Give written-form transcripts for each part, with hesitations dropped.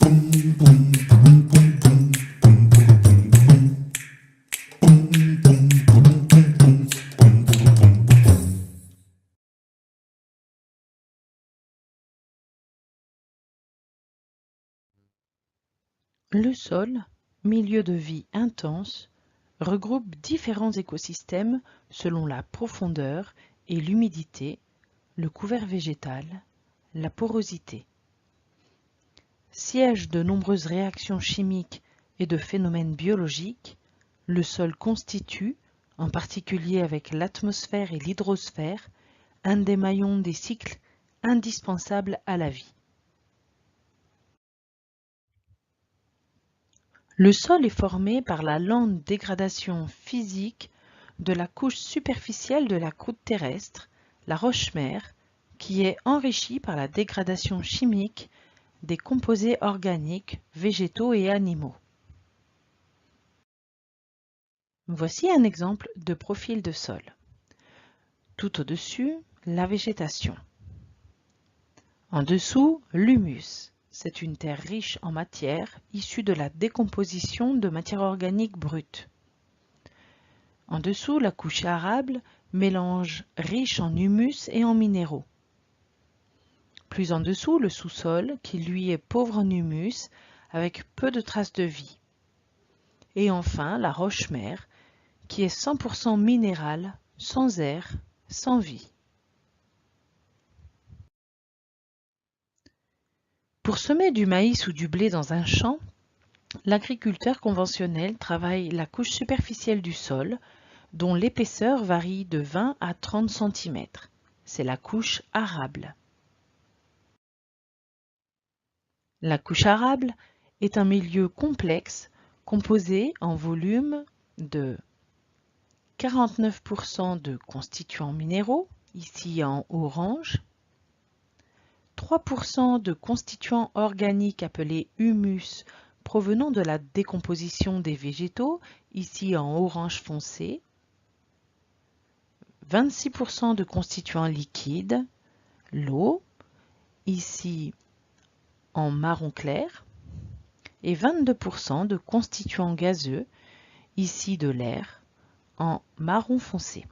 Le sol, milieu de vie intense, regroupe différents écosystèmes selon la profondeur et l'humidité, le couvert végétal, la porosité. Siège de nombreuses réactions chimiques et de phénomènes biologiques, le sol constitue, en particulier avec l'atmosphère et l'hydrosphère, un des maillons des cycles indispensables à la vie. Le sol est formé par la lente dégradation physique de la couche superficielle de la croûte terrestre, la roche-mère, qui est enrichie par la dégradation chimique des composés organiques, végétaux et animaux. Voici un exemple de profil de sol. Tout au-dessus, la végétation. En dessous, l'humus. C'est une terre riche en matière issue de la décomposition de matière organique brute. En dessous, la couche arable, mélange riche en humus et en minéraux. Plus en dessous, le sous-sol, qui lui est pauvre en humus, avec peu de traces de vie. Et enfin, la roche-mère, qui est 100% minérale, sans air, sans vie. Pour semer du maïs ou du blé dans un champ, l'agriculteur conventionnel travaille la couche superficielle du sol, dont l'épaisseur varie de 20 à 30 cm. C'est la couche arable. La couche arable est un milieu complexe composé en volume de 49% de constituants minéraux, ici en orange, 3% de constituants organiques appelés humus provenant de la décomposition des végétaux, ici en orange foncé, 26% de constituants liquides, l'eau, ici en marron clair, et 22% de constituants gazeux, ici de l'air, en marron foncé.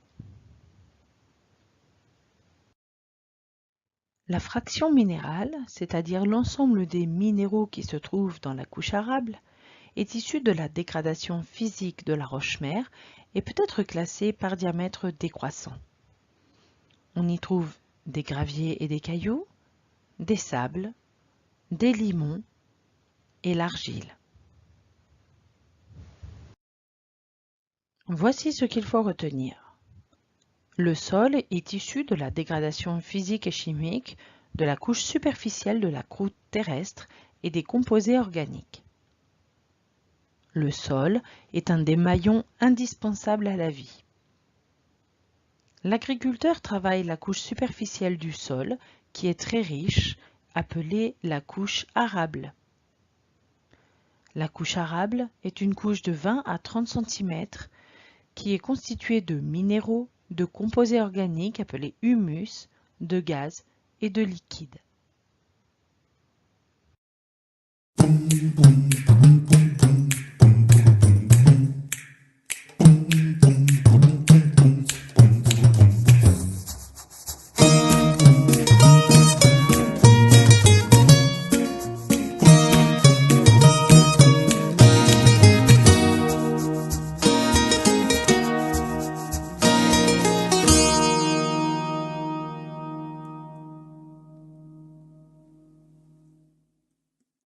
La fraction minérale, c'est-à-dire l'ensemble des minéraux qui se trouvent dans la couche arable, est issue de la dégradation physique de la roche-mère et peut être classée par diamètre décroissant. On y trouve des graviers et des cailloux, des sables, des limons et l'argile. Voici ce qu'il faut retenir. Le sol est issu de la dégradation physique et chimique de la couche superficielle de la croûte terrestre et des composés organiques. Le sol est un des maillons indispensables à la vie. L'agriculteur travaille la couche superficielle du sol, qui est très riche, appelée la couche arable. La couche arable est une couche de 20 à 30 cm qui est constituée de minéraux, de composés organiques appelés humus, de gaz et de liquide.